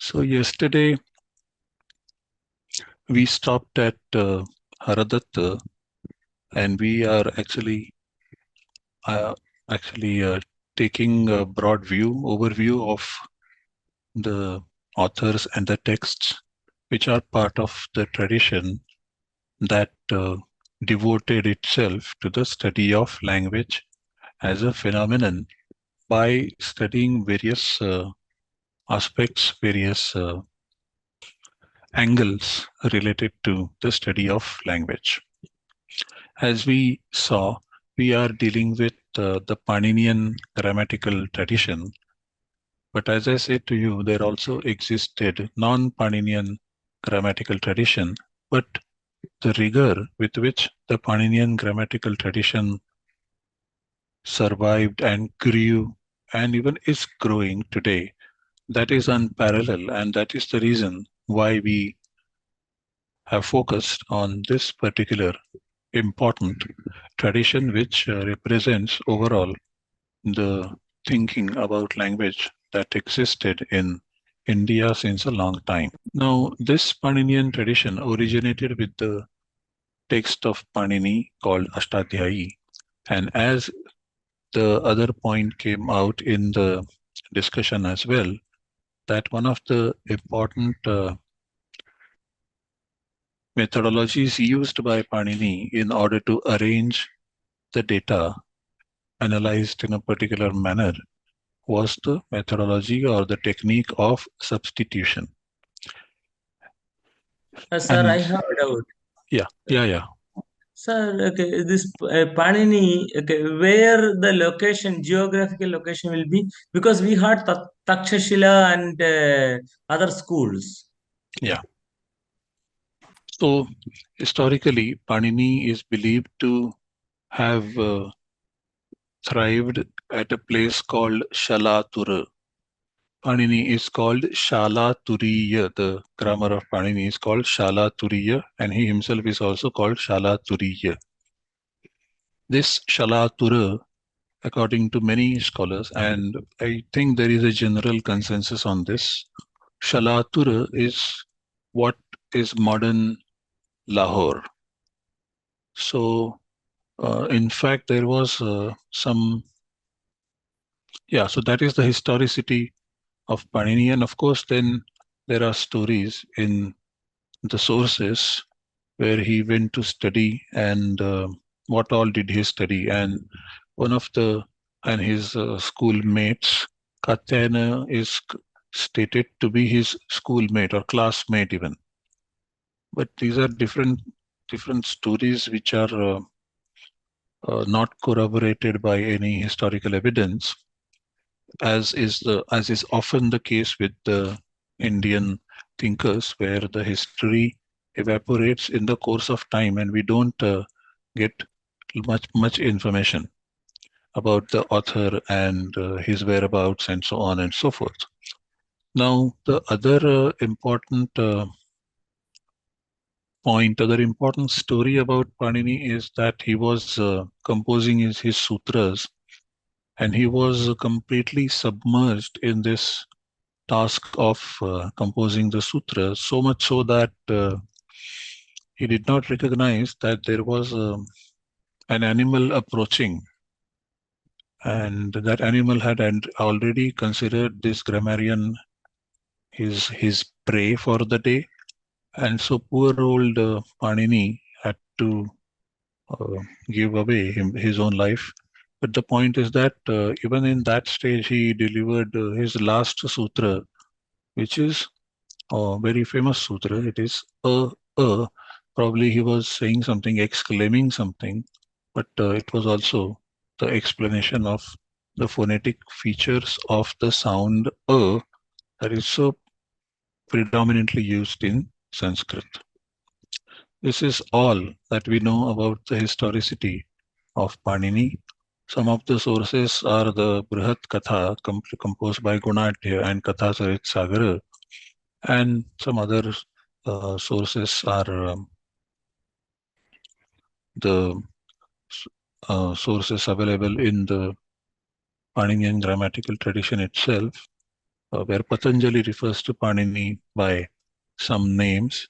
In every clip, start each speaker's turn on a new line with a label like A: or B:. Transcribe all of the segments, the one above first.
A: So yesterday we stopped at Haradatta, and we are uh, actually taking a broad overview of the authors and the texts, which are part of the tradition that devoted itself to the study of language as a phenomenon by studying various aspects, various angles related to the study of language. As we saw, we are dealing with the Paninian grammatical tradition. But as I said to you, there also existed non-Paninian grammatical tradition. But the rigor with which the Paninian grammatical tradition survived and grew and even is growing today, that is unparalleled. And that is the reason why we have focused on this particular important tradition, which represents overall the thinking about language that existed in India since a long time. Now, this Paninian tradition originated with the text of Panini called Ashtadhyayi. And as the other point came out in the discussion as well, that one of the important methodologies used by Panini in order to arrange the data analyzed in a particular manner was the methodology or the technique of substitution.
B: Sir, I have a doubt.
A: Yeah.
B: Sir, okay, this Panini, okay, where the location, geographical location will be? Because we had Takshashila and other schools.
A: Yeah. So historically, Panini is believed to have thrived at a place called Shalatura. Panini is called Shalaturiya. The grammar of Panini is called Shalaturiya, and he himself is also called Shalaturiya. This Shalatura, according to many scholars, and I think there is a general consensus on this, Shalatura is what is modern Lahore. So, in fact, there was so that is the historicity of Panini. And of course, then there are stories in the sources where he went to study and what all did he study. And one of and his schoolmates, Katyayana, is stated to be his schoolmate or classmate even. But these are different stories which are not corroborated by any historical evidence, as is often the case with the Indian thinkers, where the history evaporates in the course of time, and we don't get much information about the author and his whereabouts and so on and so forth. Now, the other important story about Panini is that he was composing his sutras, and he was completely submerged in this task of composing the sutras, so much so that he did not recognize that there was an animal approaching, and that animal had already considered this grammarian his prey for the day. And so poor old Panini had to uh, give away his own life. But the point is that even in that stage, he delivered his last sutra, which is a very famous sutra. It is a. Probably he was saying something, exclaiming something, but it was also the explanation of the phonetic features of the sound that is so predominantly used in Sanskrit. This is all that we know about the historicity of Panini. Some of the sources are the Brihat Katha composed by Gunadhya and Katha Sarit Sagara, and some other sources are the sources available in the Paninian grammatical tradition itself. where Patanjali refers to Panini by some names.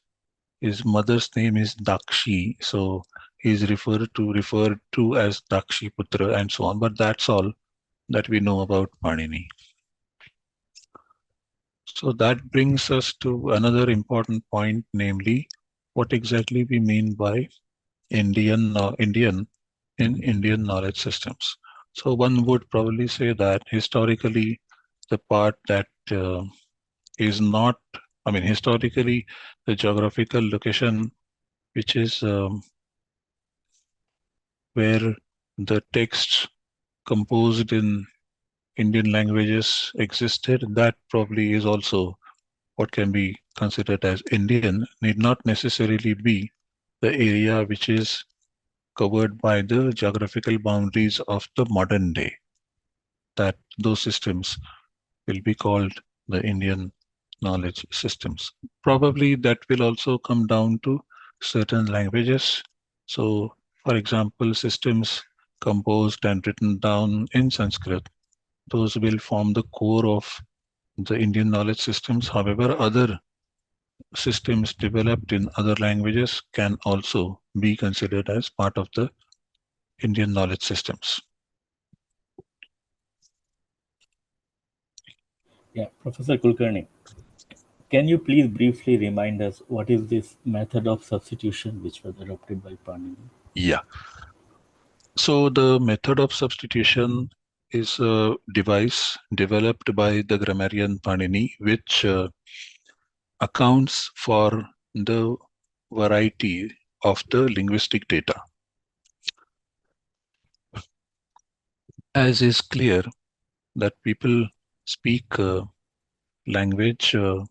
A: His mother's name is Dakshi, so he's referred to as Dakshi Putra and so on. But that's all that we know about Panini. So that brings us to another important point, namely what exactly we mean by Indian in Indian knowledge systems. So one would probably say that historically, the part that is not, I mean, historically, the geographical location, which is where the texts composed in Indian languages existed, that probably is also what can be considered as Indian, need not necessarily be the area which is covered by the geographical boundaries of the modern day, that those systems will be called the Indian knowledge systems. Probably that will also come down to certain languages. So, for example, systems composed and written down in Sanskrit, those will form the core of the Indian knowledge systems. However, other systems developed in other languages can also be considered as part of the Indian knowledge systems.
C: Yeah, Professor Kulkarni, can you please briefly remind us what is this method of substitution which was adopted by Panini?
A: Yeah. So the method of substitution is a device developed by the grammarian Panini, which accounts for the variety of the linguistic data. As is clear that people speak language
B: I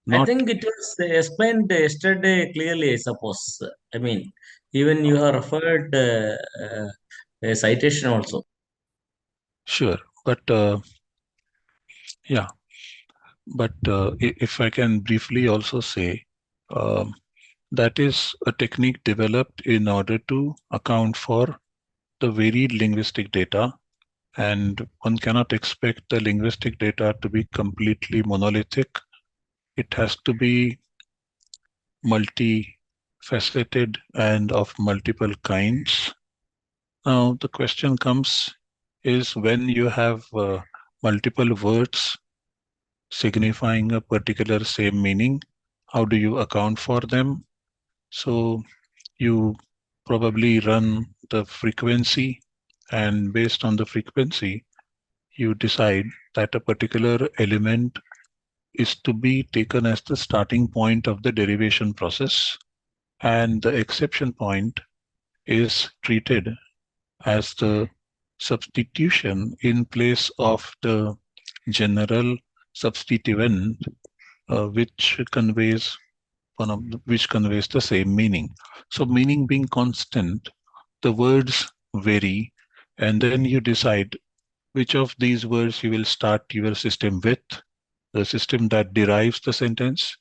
A: not
B: think it was explained yesterday clearly, I suppose. I mean, even you have referred a citation also.
A: sure, but yeah, but if I can briefly also say, um, that is a technique developed in order to account for the varied linguistic data, and one cannot expect the linguistic data to be completely monolithic. It has to be multifaceted and of multiple kinds. Now, the question comes is when you have multiple words signifying a particular same meaning, how do you account for them? So you probably run the frequency, and based on the frequency, you decide that a particular element is to be taken as the starting point of the derivation process, and the exception point is treated as the substitution in place of the general substituent, which conveys which conveys the same meaning. So meaning being constant, the words vary, and then you decide which of these words you will start your system with, the system that derives the sentence.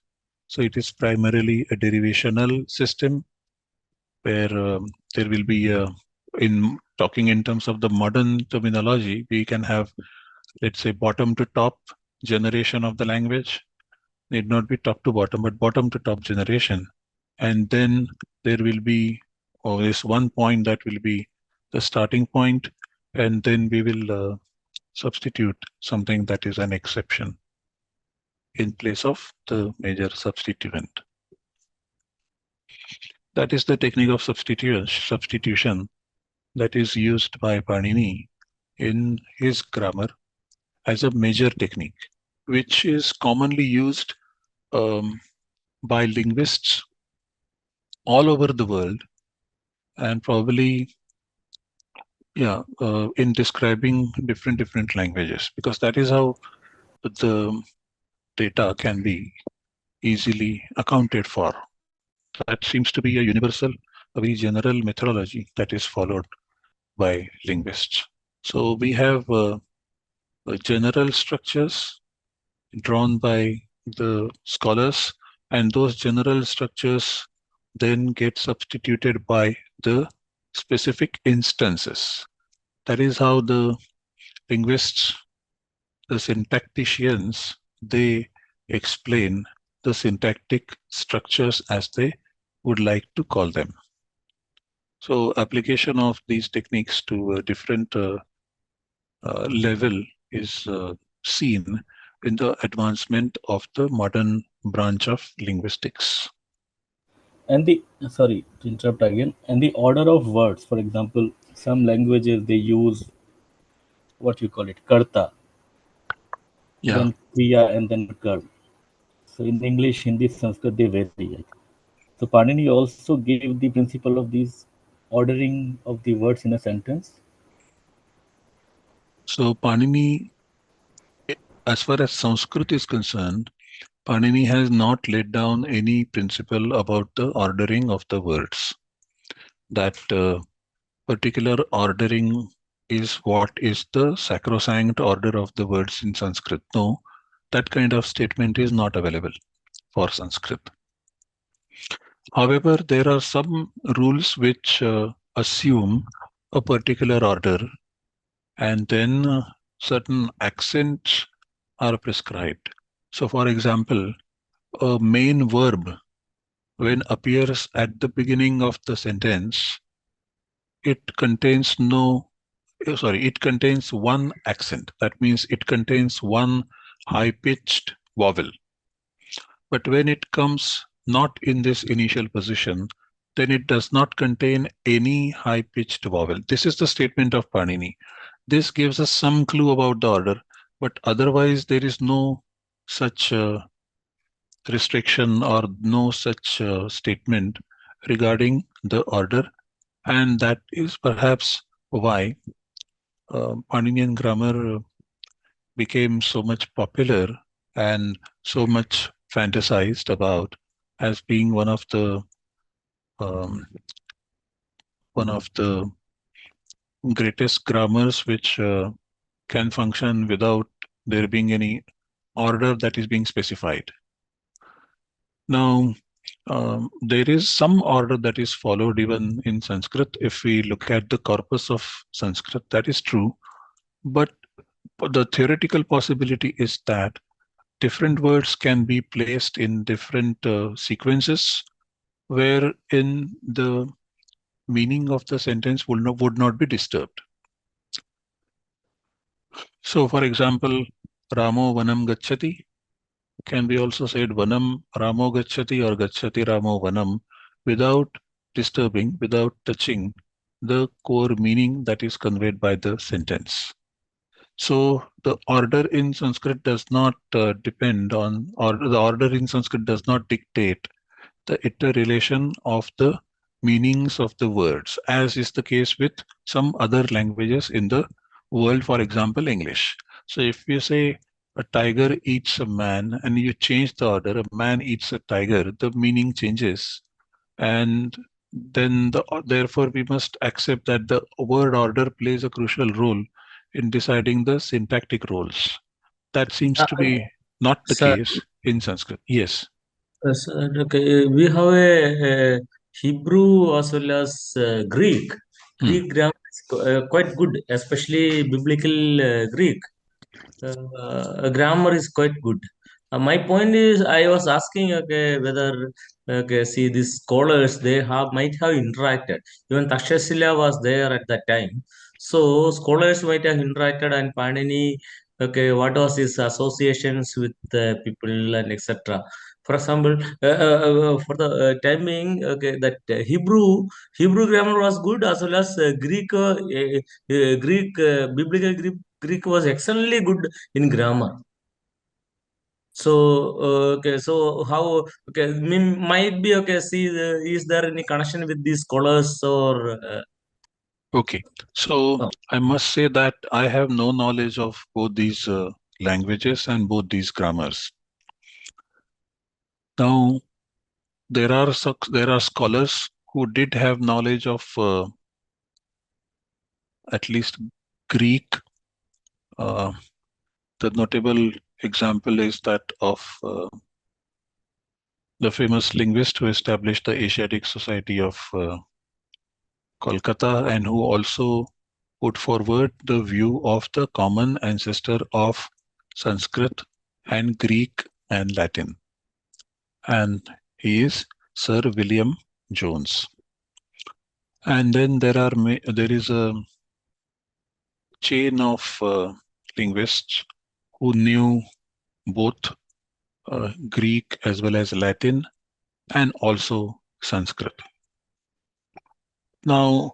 A: So it is primarily a derivational system where there will be in talking in terms of the modern terminology, we can have, let's say, bottom to top generation of the language. Need not be top to bottom, but bottom to top generation. And then there will be always one point that will be the starting point, and then we will substitute something that is an exception in place of the major substituent. That is the technique of substitution that is used by Panini in his grammar as a major technique, which is commonly used um, by linguists all over the world, and probably, yeah, in describing different languages, because that is how the data can be easily accounted for. That seems to be a universal, a very general methodology that is followed by linguists. So we have general structures drawn by the scholars, and those general structures then get substituted by the specific instances. That is how the linguists, the syntacticians, they explain the syntactic structures as they would like to call them. So application of these techniques to a different level is seen in the advancement of the modern branch of linguistics.
C: And the, sorry to interrupt again, and the order of words, for example, some languages they use what you call it, karta,
A: Yeah.
C: then kriya, and then kar. So in English, Hindi, Sanskrit, they vary, I think. So Panini also gave the principle of these ordering of the words in a sentence.
A: So Panini, as far as Sanskrit is concerned, Panini has not laid down any principle about the ordering of the words. That particular ordering is what is the sacrosanct order of the words in Sanskrit. No, that kind of statement is not available for Sanskrit. However, there are some rules which assume a particular order, and then certain accents are prescribed. So, for example, a main verb, when appears at the beginning of the sentence, it contains it contains one accent. That means it contains one high-pitched vowel. But when it comes not in this initial position, then it does not contain any high-pitched vowel. This is the statement of Panini. This gives us some clue about the order, but otherwise there is no such restriction or no such statement regarding the order, and that is perhaps why Paninian grammar became so much popular and so much fantasized about as being um, one of the greatest grammars which can function without there being any order that is being specified. Now, there is some order that is followed even in Sanskrit. If we look at the corpus of Sanskrit, that is true. But the theoretical possibility is that different words can be placed in different sequences wherein the meaning of the sentence would not be disturbed. So, for example, Ramo Vanam Gacchati can be also said Vanam Ramo Gacchati or Gacchati Ramo Vanam without disturbing, without touching the core meaning that is conveyed by the sentence. So the order in Sanskrit does not depend on, or the order in Sanskrit does not dictate the interrelation of the meanings of the words, as is the case with some other languages in the world, for example, English. So if you say a tiger eats a man and you change the order, a man eats a tiger, the meaning changes. And then therefore we must accept that the word order plays a crucial role in deciding the syntactic roles. That seems
B: Uh,
A: to be not the
B: sir,
A: case in Sanskrit. Yes.
B: sir, okay, we have a Hebrew as well as Greek.
A: Hmm.
B: Greek grammar is quite good, especially biblical Greek. Grammar is quite good. My point is, I was asking, okay, whether, okay, see, these scholars they have might have interacted. Even Takshashila was there at that time, so scholars might have interacted, and Panini, okay, what was his associations with people and etc. For example, for the time being, okay, that Hebrew grammar was good as well as Greek biblical Greek was excellently good in grammar. So okay, so how okay might be okay. See, is there any connection with these scholars or
A: Okay. So
B: no?
A: I must say that I have no knowledge of both these languages and both these grammars. Now, there are scholars who did have knowledge of at least Greek. Uh, the notable example is that of the famous linguist who established the Asiatic Society of Kolkata and who also put forward the view of the common ancestor of Sanskrit and Greek and Latin. And he is Sir William Jones. And then there is a chain of linguists who knew both Greek as well as Latin and also Sanskrit. Now,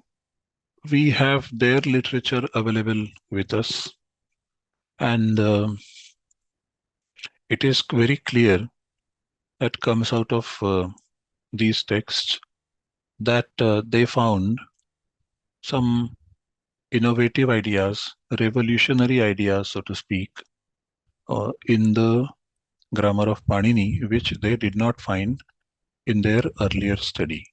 A: we have their literature available with us, and it is very clear that comes out of these texts that they found some innovative ideas, revolutionary ideas, so to speak, in the grammar of Panini, which they did not find in their earlier study.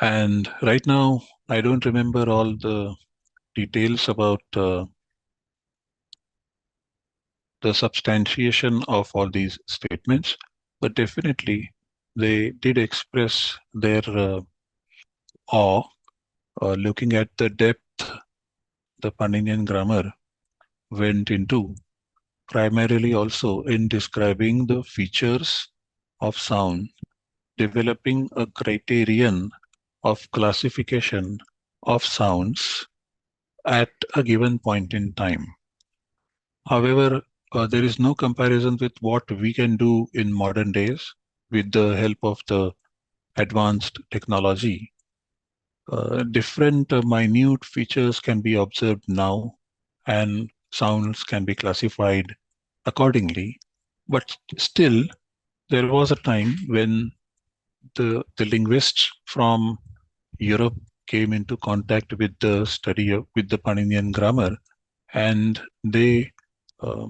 A: And right now, I don't remember all the details about the substantiation of all these statements, but definitely they did express their awe looking at the depth the Paninian grammar went into, primarily also in describing the features of sound, developing a criterion of classification of sounds at a given point in time. However, there is no comparison with what we can do in modern days with the help of the advanced technology. Different minute features can be observed now, and sounds can be classified accordingly. But still, there was a time when the linguists from Europe came into contact with the study with the Paninian grammar, and they uh,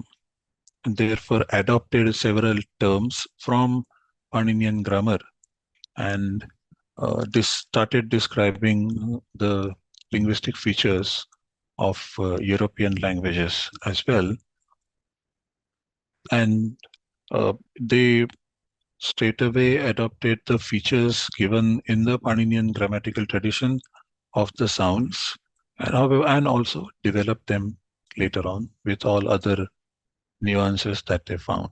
A: therefore adopted several terms from Paninian grammar and this started describing the linguistic features of European languages as well. And they straight away adopted the features given in the Paninian grammatical tradition of the sounds, and also developed them later on with all other nuances that they found.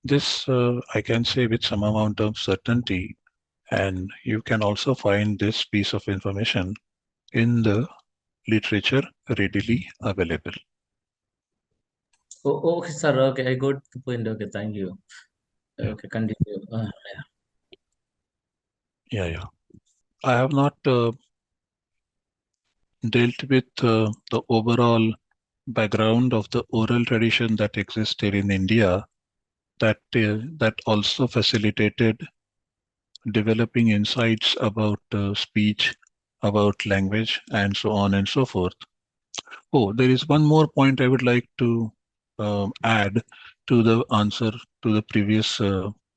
A: This I can say with some amount of certainty, and you can also find this piece of information in the literature readily available.
B: Oh, okay, sir. Okay, I got the point. Okay, thank you.
A: Yeah,
B: Okay, continue.
A: yeah. I have not dealt with the overall background of the oral tradition that existed in India that also facilitated developing insights about speech, about language, and so on and so forth. Oh, there is one more point I would like to add to the answer to the previous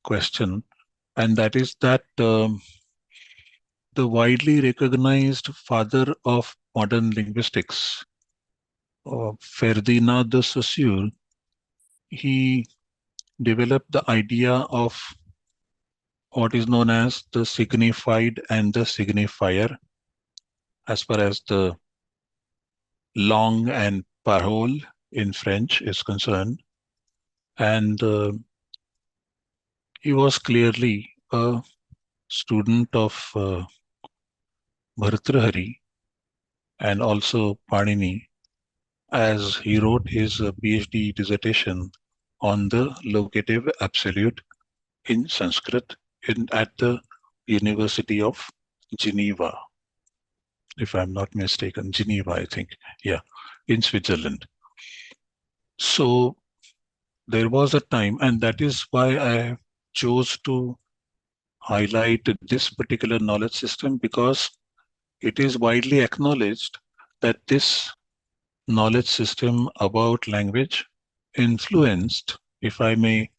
A: question, and that is that the widely recognized father of modern linguistics, Ferdinand de Saussure, he developed the idea of what is known as the signified and the signifier as far as the langue and parole in French is concerned. And he was clearly a student of Bhartrhari and also Panini, as he wrote his PhD dissertation on the locative absolute in Sanskrit at the University of Geneva, if I'm not mistaken. Geneva, I think. Yeah, in Switzerland. So there was a time, and that is why I chose to highlight this particular knowledge system, because it is widely acknowledged that this knowledge system about language influenced, if I may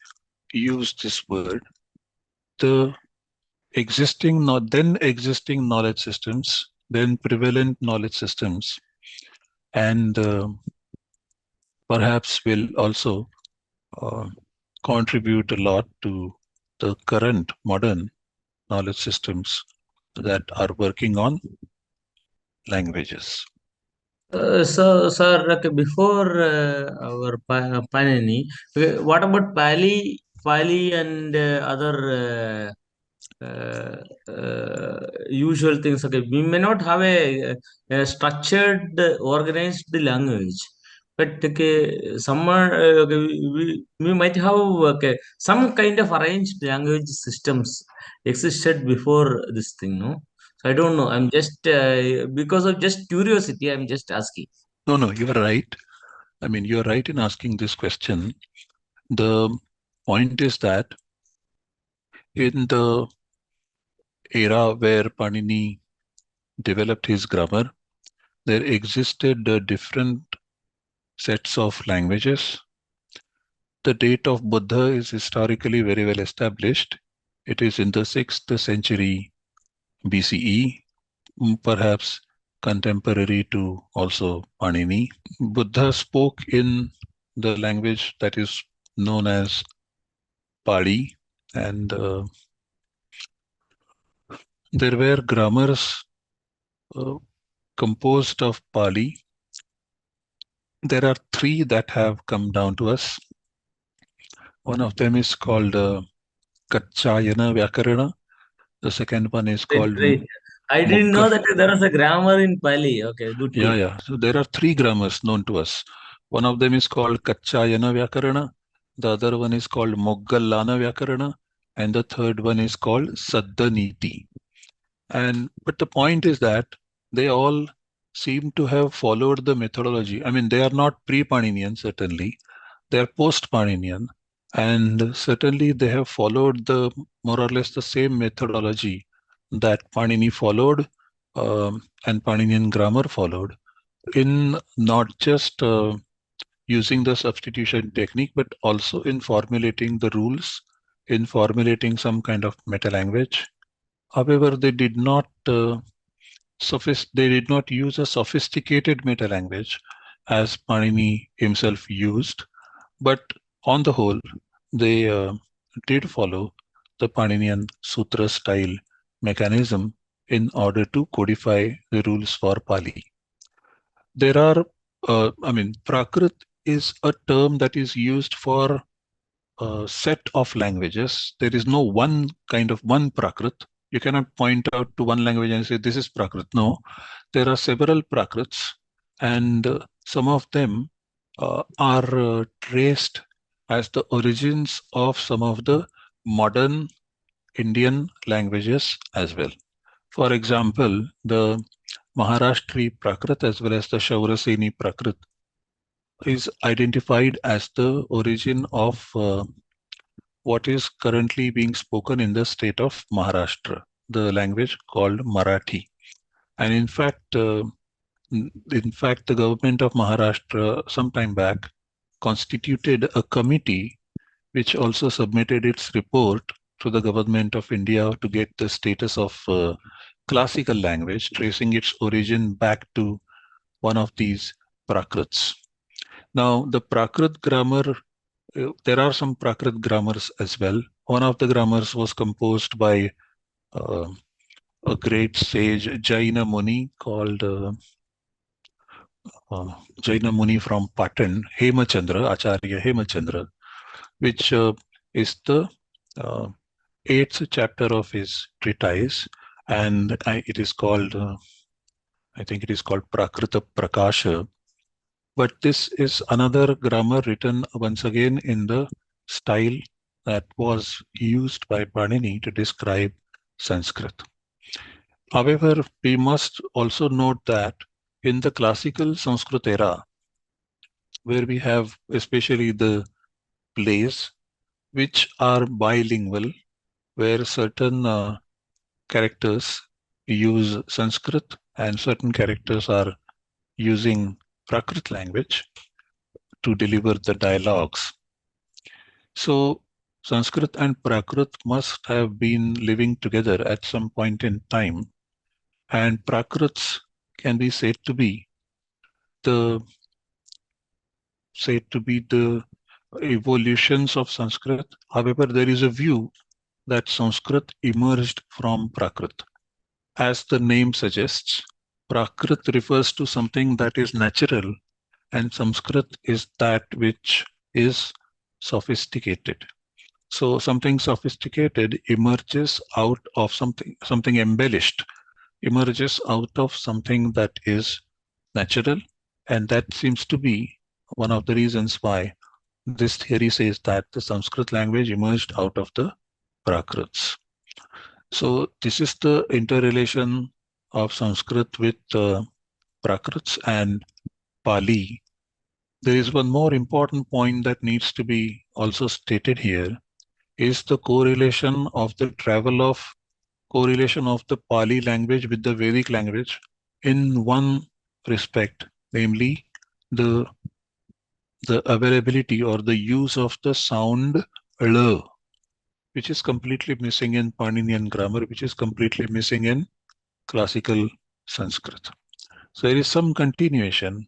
A: use this word, the then existing knowledge systems, then prevalent knowledge systems, and perhaps will also uh, contribute a lot to the current modern knowledge systems that are working on languages.
B: Sir, okay, before our Panini, okay, what about Pali and other usual things? Okay, we may not have a structured, organized language, but okay, somewhere okay, we might have okay, some kind of arranged language systems existed before this thing, no? So I don't know. I'm just because of just curiosity. I'm just asking.
A: No, no, you are right. I mean, you are right in asking this question. The point is that in the era where Panini developed his grammar, there existed different sets of languages. The date of Buddha is historically very well established. It is in the 6th century BCE, perhaps contemporary to also Panini. Buddha spoke in the language that is known as Pali, and there were grammars uh, composed of Pali. There are three that have come down to us. One of them is called Kachayana Vyakarana. The second one is
B: Great,
A: called
B: great. I didn't
A: Mugga.
B: know that there was a grammar in Pali. Okay, good,
A: Yeah,
B: good.
A: yeah. So there are three grammars known to us. One of them is called Kachayana Vyakarana. The other one is called Moggallana Vyakarana. And the third one is called Saddaniti. And but the point is that they all seem to have followed the methodology. I mean, they are not pre-Paninian, certainly. They are post-Paninian. And certainly they have followed the more or less the same methodology that Panini followed and Paninian grammar followed in not just using the substitution technique, but also in formulating the rules, in formulating some kind of meta language. However, they did not use a sophisticated meta language as Panini himself used, but on the whole, they did follow the Paninian Sutra style mechanism in order to codify the rules for Pali. There are, Prakrit is a term that is used for a set of languages. There is no one Prakrit. You cannot point out to one language and say, this is Prakrit. No, there are several Prakrits, and some of them are traced as the origins of some of the modern Indian languages as well. For example, the Maharashtri Prakrit as well as the Shauraseni Prakrit is identified as the origin of what is currently being spoken in the state of Maharashtra, the language called Marathi. And in fact, the government of Maharashtra some time back constituted a committee which also submitted its report to the government of India to get the status of classical language, tracing its origin back to one of these Prakrits. Now, the Prakrit grammar, there are some Prakrit grammars as well. One of the grammars was composed by uh, a great sage, Jaina Muni, called Jaina Muni from Patan, Hemachandra, Acharya Hemachandra, which is the uh, eighth chapter of his treatise, and it is called, I think it is called Prakrita Prakasha. But this is another grammar written once again in the style that was used by Panini to describe Sanskrit. However, we must also note that in the classical Sanskrit era, where we have especially the plays which are bilingual, where certain characters use Sanskrit and certain characters are using Prakrit language to deliver the dialogues. So Sanskrit and Prakrit must have been living together at some point in time, and Prakrits can be the said to be the evolutions of Sanskrit. However, there is a view that Sanskrit emerged from Prakrit. As the name suggests, Prakrit refers to something that is natural, and Sanskrit is that which is sophisticated. So something sophisticated emerges out of something embellished, emerges out of something that is natural, and that seems to be one of the reasons why this theory says that the Sanskrit language emerged out of the Prakrits. So this is the interrelation of Sanskrit with Prakrits and Pali. There is one more important point that needs to be also stated here, is the correlation of the Pali language with the Vedic language in one respect, namely the availability or the use of the sound l, which is completely missing in Paninian grammar, which is completely missing in classical Sanskrit. So there is some continuation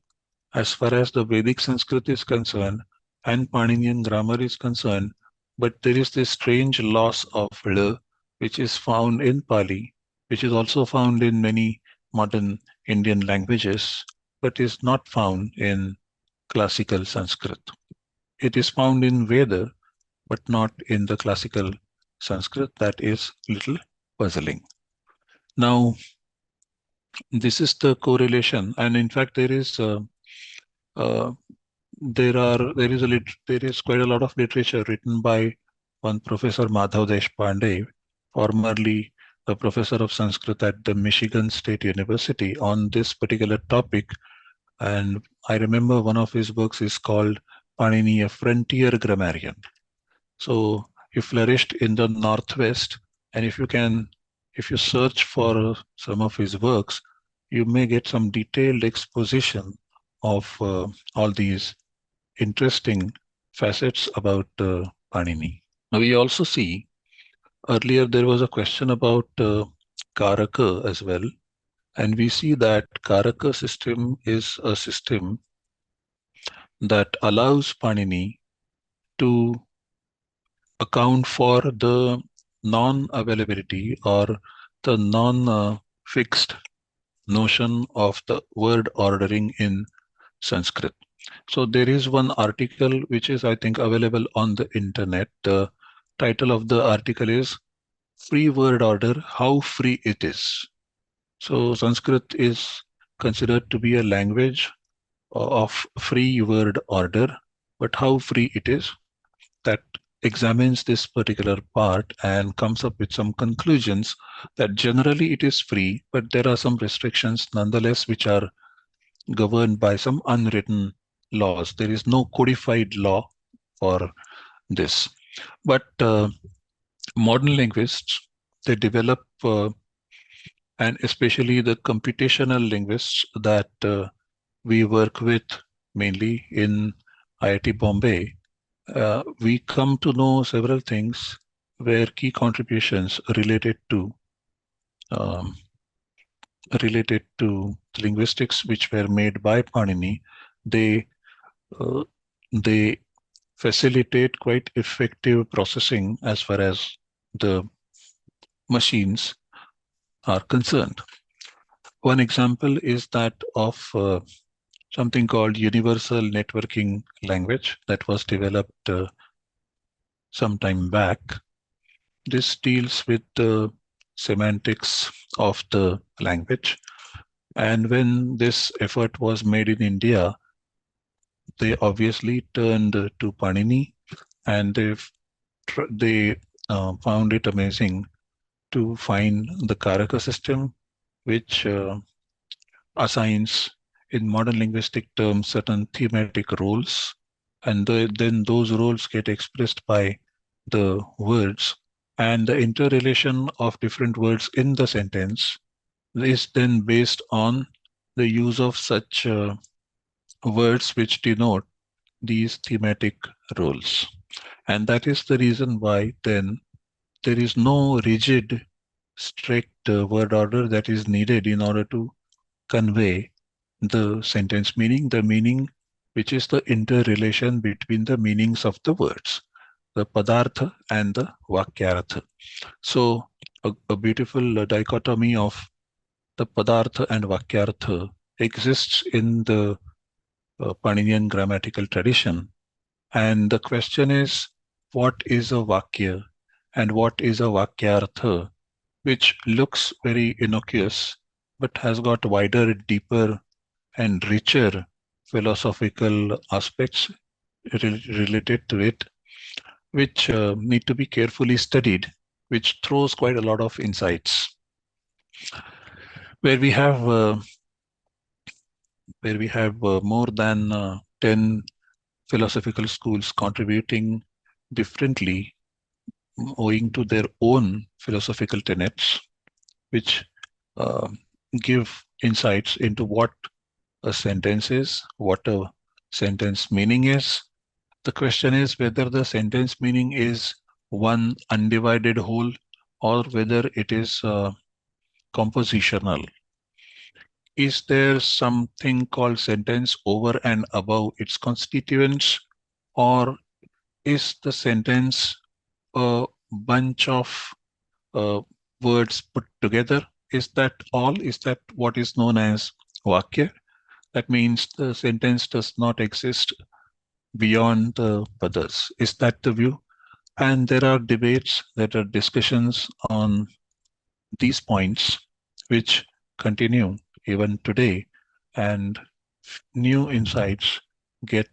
A: as far as the Vedic Sanskrit is concerned and Paninian grammar is concerned, but there is this strange loss of l, which is found in Pali, which is also found in many modern Indian languages, but is not found in classical Sanskrit. It is found in Veda, but not in the classical Sanskrit. That is a little puzzling. Now, this is the correlation, and in fact, there is uh, there is quite a lot of literature written by one Professor Madhav Deshpande, formerly a professor of Sanskrit at the Michigan State University, on this particular topic. And I remember one of his books is called Panini, a Frontier Grammarian. So he flourished in the Northwest, and if you search for some of his works, you may get some detailed exposition of all these interesting facets about Panini. Now we also see earlier there was a question about Karaka as well, and we see that Karaka system is a system that allows Panini to account for the non-availability or the non-fixed notion of the word ordering in Sanskrit. So there is one article which is, I think, available on the internet. The title of the article is Free Word Order, How Free It Is. So Sanskrit is considered to be a language of free word order, but how free it is, that examines this particular part and comes up with some conclusions that generally it is free, but there are some restrictions nonetheless which are governed by some unwritten laws. There is no codified law for this. But modern linguists, they develop, and especially the computational linguists that we work with mainly in IIT Bombay, we come to know several things where key contributions um, related to linguistics which were made by Panini, they uh, they facilitate quite effective processing as far as the machines are concerned. One example is that of something called Universal Networking Language that was developed some time back. This deals with the semantics of the language. And when this effort was made in India, they obviously turned to Panini, and they found it amazing to find the Karaka system, which assigns, in modern linguistic terms, certain thematic roles, and then those roles get expressed by the words, and the interrelation of different words in the sentence is then based on the use of such words which denote these thematic roles. And that is the reason why then there is no rigid, strict word order that is needed in order to convey the sentence meaning, the meaning which is the interrelation between the meanings of the words, the padartha and the vakyartha. So a beautiful dichotomy of the Padartha and Vakyartha exists in the Paninian grammatical tradition. And the question is, what is a Vakya and what is a Vakyartha, which looks very innocuous but has got wider, deeper, and richer philosophical aspects related to it, which need to be carefully studied, which throws quite a lot of insights. Where we have more than 10 philosophical schools contributing differently, owing to their own philosophical tenets, which uh, give insights into what a sentence is, what a sentence meaning is. The question is whether the sentence meaning is one undivided whole or whether it is compositional. Is there something called sentence over and above its constituents, or is the sentence a bunch of uh, words put together? Is that all? Is that what is known as vakya? That means the sentence does not exist beyond the padas. Is that the view? And there are debates, there are discussions on these points, which continue even today, and new insights get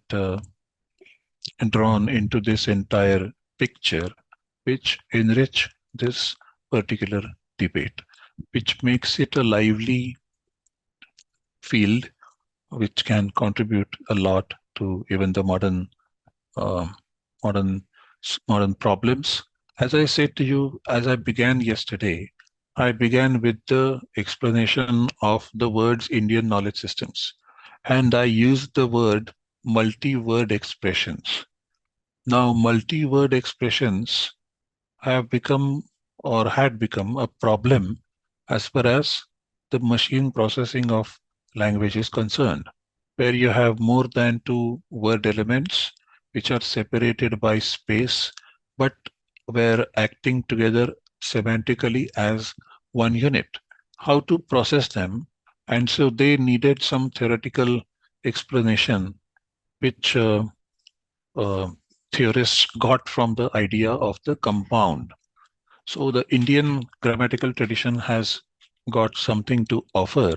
A: drawn into this entire picture, which enrich this particular debate, which makes it a lively field, which can contribute a lot to even the uh, modern modern problems. As I said to you, as I began yesterday, I began with the explanation of the words Indian knowledge systems, and I used the word multi-word expressions. Now, multi-word expressions have become or had become a problem as far as the machine processing of language is concerned, where you have more than two word elements which are separated by space but were acting together semantically as one unit. How to process them? And so they needed some theoretical explanation, which uh, theorists got from the idea of the compound. So the Indian grammatical tradition has got something to offer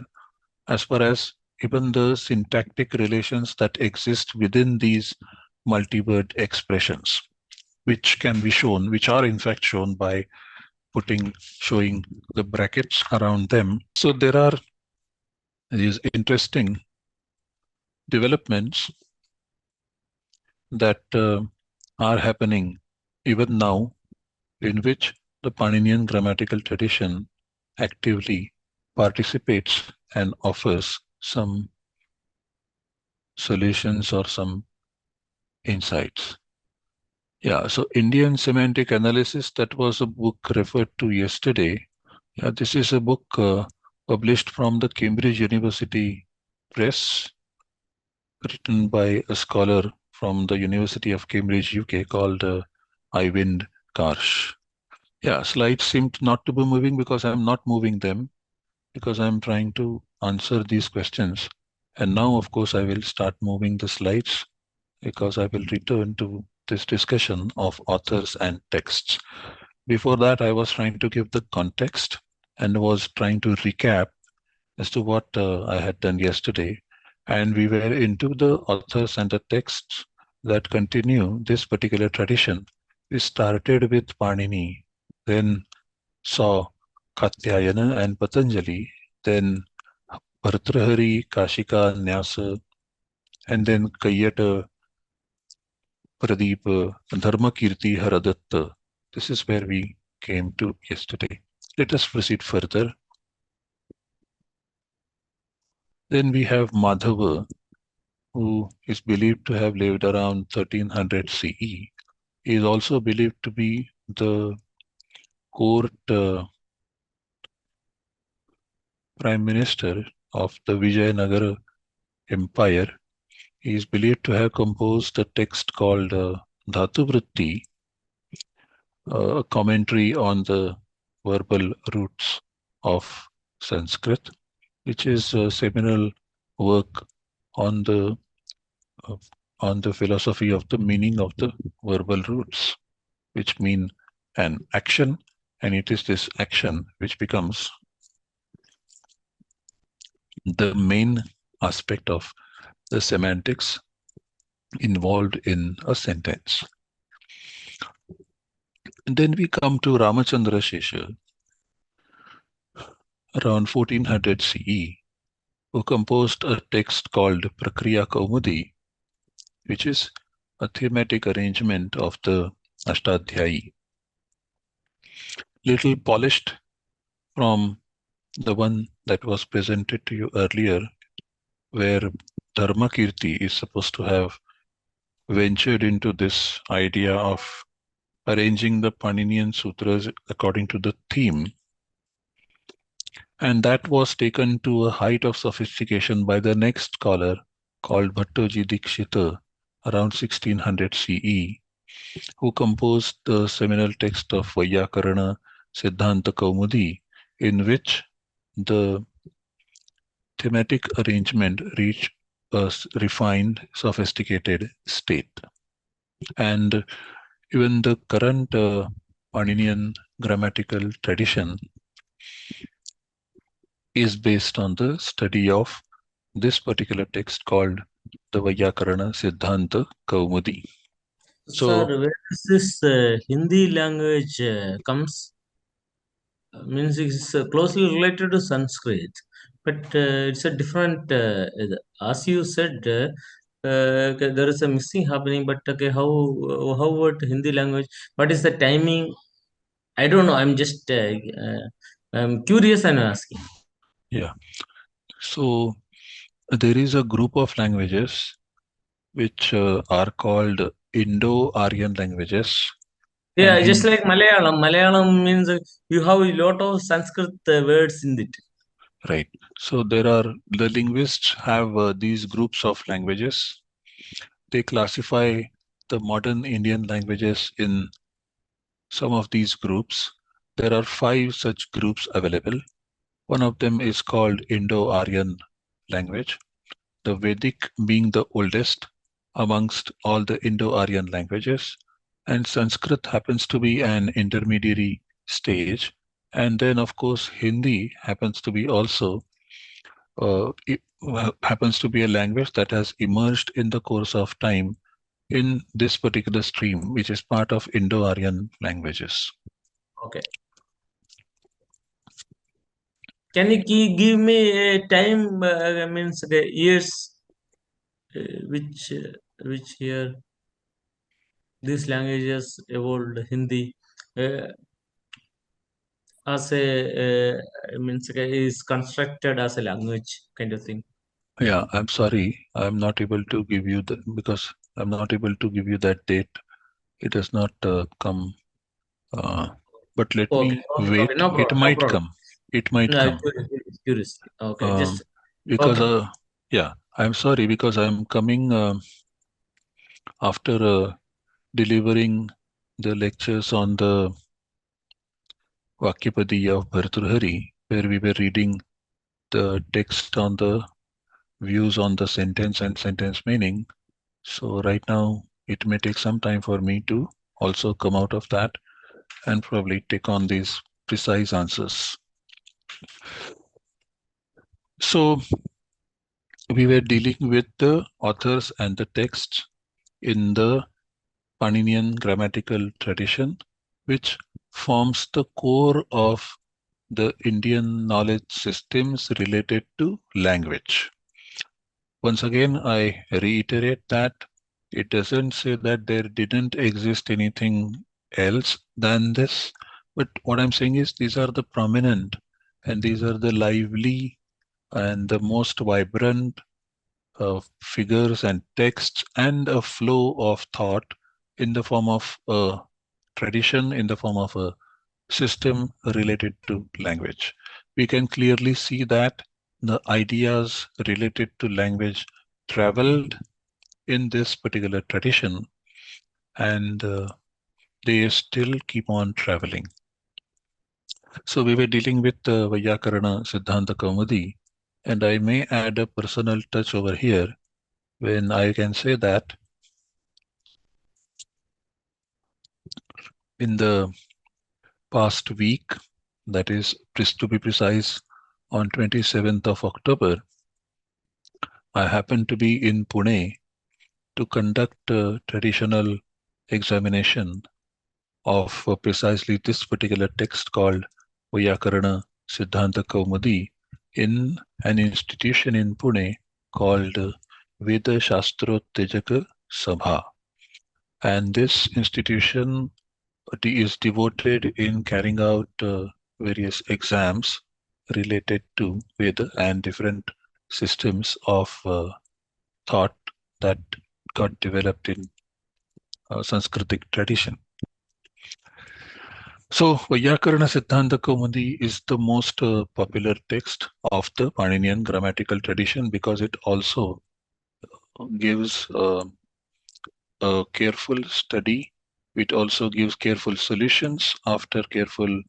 A: as far as even the syntactic relations that exist within these multi-word expressions, which can be shown, which are in fact shown by showing the brackets around them. So there are these interesting developments that are happening even now, in which the Paninian grammatical tradition actively participates and offers some solutions or some insights. Yeah, so Indian Semantic Analysis, that was a book referred to yesterday. Yeah, this is a book published from the Cambridge University Press, written by a scholar from the University of Cambridge, UK, called Ivind Karsh. Yeah, slides seem not to be moving because I'm not moving them, because I'm trying to answer these questions. And now, of course, I will start moving the slides because I will return to this discussion of authors and texts. Before that, I was trying to give the context and was trying to recap as to what I had done yesterday. And we were into the authors and the texts that continue this particular tradition. We started with Panini, then saw Katyayana and Patanjali, then Bhartrahari, Kashika, Nyasa, and then Kayyata, Pradeep, Dharmakirti, Haradatta. This is where we came to yesterday. Let us proceed further. Then we have Madhava, who is believed to have lived around 1300 CE. He is also believed to be the court prime minister of the Vijayanagara Empire. He is believed to have composed a text called Dhatuvritti, a commentary on the verbal roots of Sanskrit. which is a seminal work on the uh, philosophy of the meaning of the verbal roots, which mean an action, and it is this action which becomes the main aspect of the semantics involved in a sentence. And then we come to Ramachandra Shesha around 1400 CE, who composed a text called Prakriya Kaumudi, which is a thematic arrangement of the Ashtadhyayi, little polished from the one that was presented to you earlier, where Dharmakirti is supposed to have ventured into this idea of arranging the Paninian Sutras according to the theme. And that was taken to a height of sophistication by the next scholar called Bhattoji Dikshita around 1600 CE, who composed the seminal text of Vaiyakarana Siddhanta Kaumudi, in which the thematic arrangement reached a refined, sophisticated state. And even the current Paninian grammatical tradition is based on the study of this particular text called the Vaiyakarana Siddhanta Kaumudi.
B: Sir,
A: So,
B: where is this Hindi language comes? Means it's closely related to Sanskrit, but it's a different. As you said, okay, there is a missing happening. But okay, how about Hindi language? What is the timing? I don't know. I'm curious and asking.
A: yeah. So, there is a group of languages which are called Indo-Aryan languages. And
B: Yeah, just like Malayalam. Malayalam means you have a lot of Sanskrit words in it.
A: right. So there are the linguists have these groups of languages. They classify the modern Indian languages in some of these groups. There are 5 such groups available. One of them is called Indo-Aryan language, the Vedic being the oldest amongst all the Indo-Aryan languages, and Sanskrit happens to be an intermediary stage. And then, of course, Hindi happens to be also happens to be a language that has emerged in the course of time in this particular stream, which is part of Indo-Aryan languages.
B: Okay. Can you give me a time? Means the years which year these languages evolved Hindi as means is constructed as a language kind of thing.
A: Yeah, I'm sorry, I'm not able to give you the because I'm not able to give you that date. It does not come. But let
B: Okay,
A: me
B: okay, okay,
A: wait.
B: no
A: It
B: problem, no
A: might
B: problem.
A: come. It might
B: No,
A: come.
B: curious. Okay,
A: Um,
B: just
A: because
B: okay.
A: yeah, I'm sorry because I'm coming after delivering the lectures on the Vakyapadiya of Bhartrhari, where we were reading the text on the views on the sentence and sentence meaning. So right now, it may take some time for me to also come out of that and probably take on these precise answers. So we were dealing with the authors and the texts in the Paninian grammatical tradition, which forms the core of the Indian knowledge systems related to language. Once again, I reiterate that it doesn't say that there didn't exist anything else than this, but what I'm saying is these are the prominent and these are the lively and the most vibrant figures and texts and a flow of thought in the form of a tradition, in the form of a system related to language. We can clearly see that the ideas related to language traveled in this particular tradition and they still keep on traveling. So we were dealing with Vaiyakarana Siddhanta Kaumudi, And I may add a personal touch over here when I can say that in the past week, that is to be precise, on 27th of October, I happened to be in Pune to conduct a traditional examination of precisely this particular text called Vyakarana Siddhanta Kaumudi in an institution in Pune called Veda Shastrotejaka Sabha. And this institution is devoted in carrying out various exams related to Veda and different systems of thought that got developed in Sanskritic tradition. So, Vyakarana Siddhanta Kaumudi is the most popular text of the Paninian grammatical tradition because it also gives a careful study. It also gives careful solutions after careful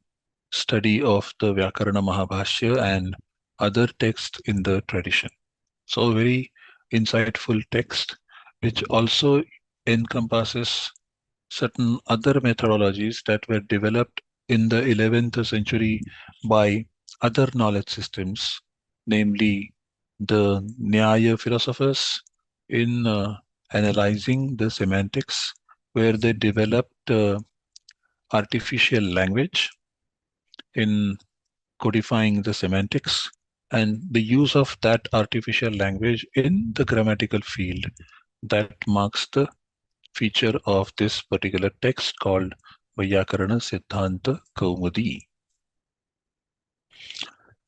A: study of the Vyakarana Mahabhashya and other texts in the tradition. So, a very insightful text which also encompasses certain other methodologies that were developed in the 11th century by other knowledge systems, namely the Nyaya philosophers, in analyzing the semantics, where they developed artificial language in codifying the semantics and the use of that artificial language in the grammatical field that marks the feature of this particular text called Vyakarana Siddhanta Kaumudi.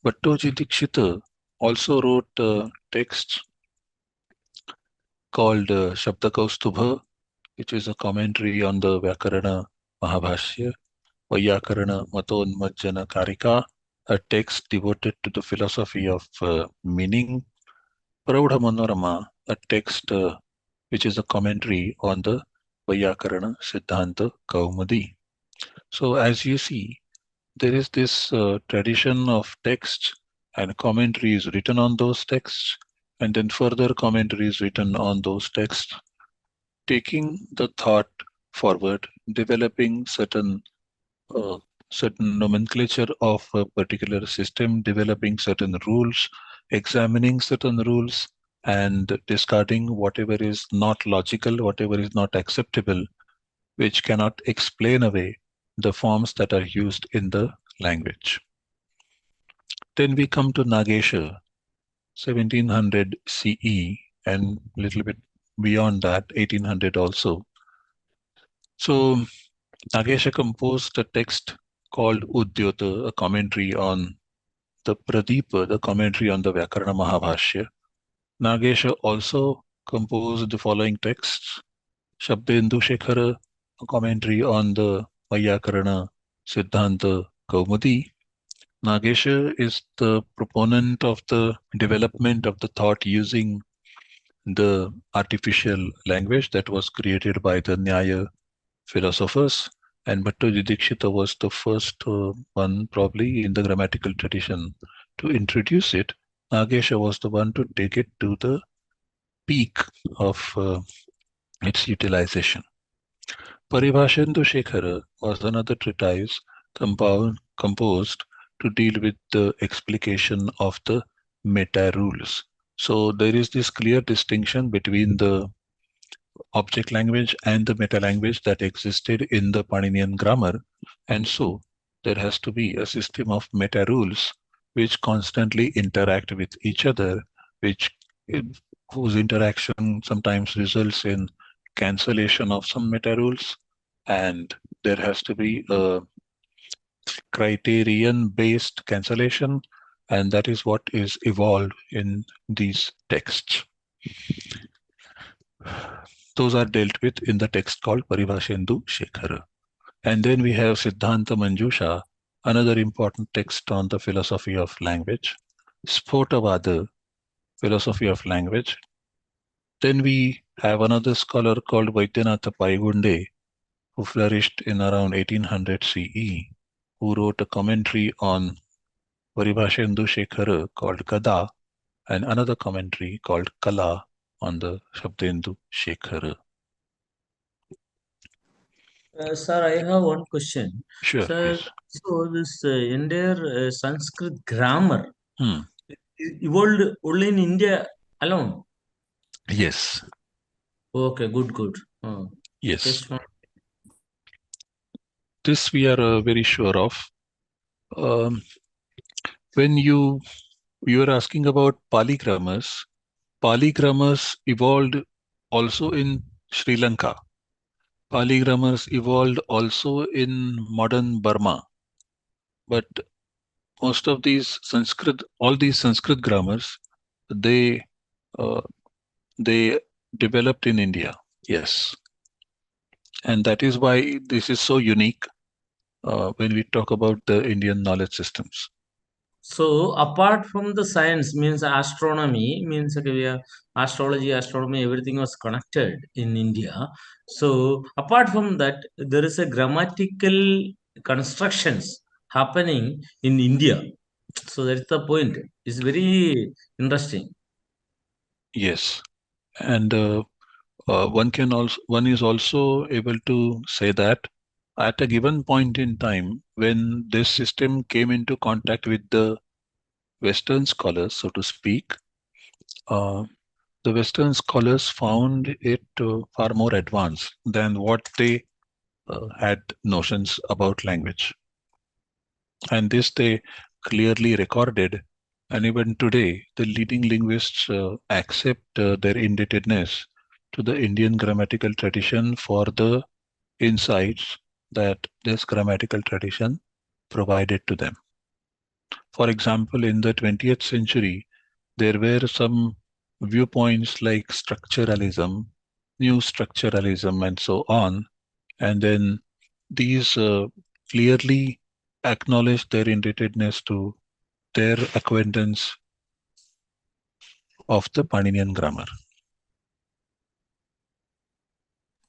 A: Bhattoji Dikshita also wrote texts called Shabdakaustubha, which is a commentary on the Vyakarana Mahabhashya, Vyakarana Matonmajjana Karika, a text devoted to the philosophy of meaning, Praudha Manorama, a text which is a commentary on the Vyakarana Siddhanta Kaumudi. So as you see, there is this tradition of texts and commentaries written on those texts, and then further commentaries written on those texts, taking the thought forward, developing uh, certain nomenclature of a particular system, developing certain rules, examining certain rules, and discarding whatever is not logical, whatever is not acceptable, which cannot explain away the forms that are used in the language. Then we come to Nagesha, 1700 CE, and a little bit beyond that, 1800 also. So Nagesha composed a text called Udyota, a commentary on the Pradeepa, the commentary on the Vyakarana Mahabhashya. Nagesha also composed the following texts: Shabdendu Shekhara, a commentary on the Vyakarana Siddhanta Kaumudi. Nagesha is the proponent of the development of the thought using the artificial language that was created by the Nyaya philosophers, and Bhattoji Dikshita was the first one, probably in the grammatical tradition, to introduce it. Nagesha was the one to take it to the peak of its utilization. Paribhashendu Shekhara was another treatise composed to deal with the explication of the meta rules. So there is this clear distinction between the object language and the meta language that existed in the Paninian grammar. And so there has to be a system of meta rules which constantly interact with each other, which whose interaction sometimes results in cancellation of some meta rules, and there has to be a criterion based cancellation, and that is what is evolved in these texts. Those are dealt with in the text called Paribhashendu Shekhara. And then we have Siddhanta Manjusha, another important text on the philosophy of language. Spotavada, philosophy of language. Then we have another scholar called Vaidyanatha Paigunde, who flourished in around 1800 CE, who wrote a commentary on Paribhashendu Shekhara called Gada. and another commentary called Kala on the Shabdendu Shekhar.
B: Sir, I have one question.
A: Sure,
B: Sir,
A: please.
B: so this entire Sanskrit grammar
A: Hmm.
B: evolved only in India alone.
A: Yes,
B: Okay, good, good. Oh,
A: yes.
B: just one.
A: This we are very sure of. Um, when you are asking about Pali grammars, Pali grammars evolved also in Sri Lanka. Pali grammars evolved also in modern Burma. But most of these Sanskrit, all these Sanskrit grammars, they uh, they developed in India. Yes, and that is why this is so unique when we talk about the Indian knowledge systems.
B: So apart from the science means astronomy means okay, we have astrology, astronomy, everything was connected in India. So apart from that, there is a grammatical constructions happening in India. So that's the point. It's very interesting.
A: Yes, and one is also able to say that at a given point in time when this system came into contact with the Western scholars, so to speak, uh, the Western scholars found it far more advanced than what they had notions about language. And this they clearly recorded. And even today, the leading linguists accept their indebtedness to the Indian grammatical tradition for the insights that this grammatical tradition provided to them. For example, in the 20th century, there were some viewpoints like structuralism, new structuralism, and so on. And then these clearly acknowledge their indebtedness to their acquaintance of the Paninian grammar.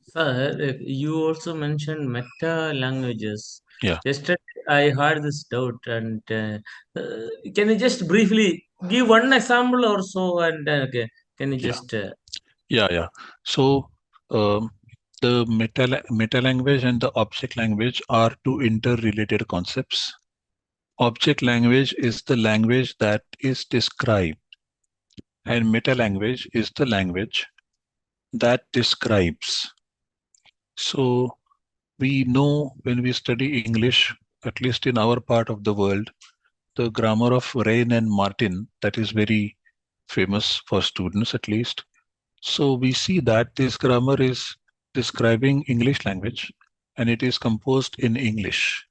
B: Sir, you also mentioned meta languages.
A: Yeah,
B: Yesterday, I had this doubt, and can you just briefly give one example or so? And okay, can you
A: yeah,
B: just
A: yeah. So the meta language and the object language are two interrelated concepts. Object language is the language that is described, and meta language is the language that describes. So we know when we study English, at least in our part of the world, the grammar of Rain and Martin, that is very famous for students at least. So we see that this grammar is describing English language and it is composed in English.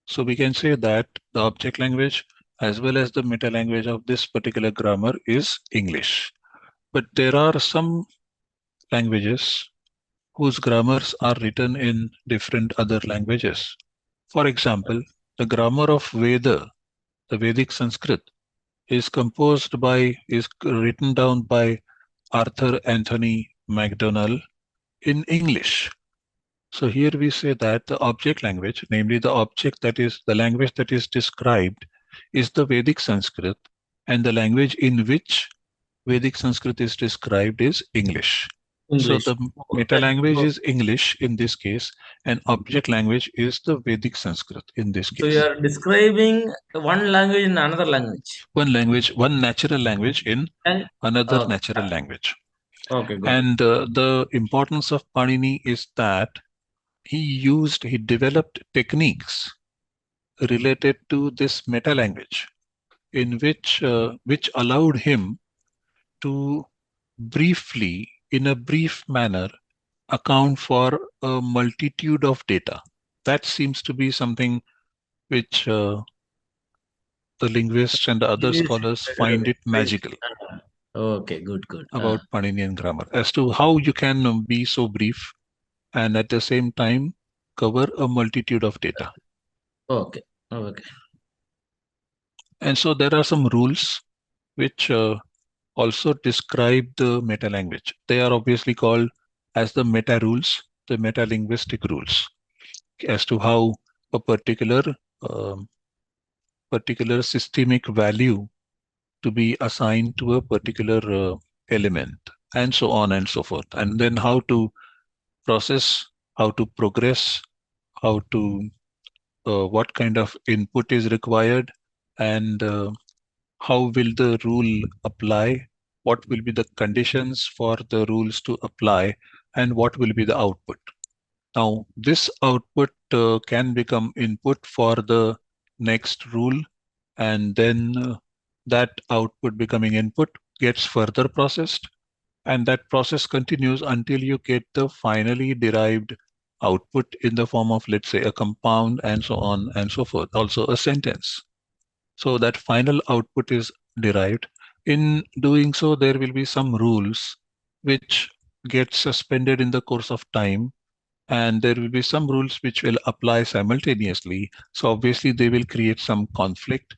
A: So we can say that the object language as well as the meta language of this particular grammar is English. But there are some languages whose grammars are written in different other languages. For example, the grammar of Veda, the Vedic Sanskrit, is written down by Arthur Anthony MacDonald in English. So here we say that the object language, namely the object that is the language that is described, is the Vedic Sanskrit, and the language in which Vedic Sanskrit is described is English. So
B: English?
A: the meta
B: That,
A: language is English in this case, and object language is the Vedic Sanskrit in this
B: so you
A: case.
B: are describing one language in another language.
A: One language, one natural language in
B: And
A: another
B: okay,
A: natural language.
B: okay, got it.
A: And the importance of Panini is that he developed techniques related to this meta language in which allowed him to briefly, in a brief manner, account for a multitude of data. That seems to be something which the linguists and the other
B: This is
A: scholars find it
B: great.
A: magical
B: Okay, good, good.
A: about Paninian grammar as to how you can be so brief and at the same time cover a multitude of data.
B: Okay, okay.
A: And so there are some rules which also describe the meta language. They are obviously called as the meta rules, the meta linguistic rules, as to how a um, particular systemic value to be assigned to a particular element, and so on and so forth. And then how to process, how to progress, how to what kind of input is required, and how will the rule apply, what will be the conditions for the rules to apply, and what will be the output. Now, this output can become input for the next rule, and then that output becoming input gets further processed, and that process continues until you get the finally derived output in the form of, let's say, a compound, and so on and so forth, also a sentence. So that final output is derived. In doing so, there will be some rules which get suspended in the course of time, and there will be some rules which will apply simultaneously. So obviously they will create some conflict,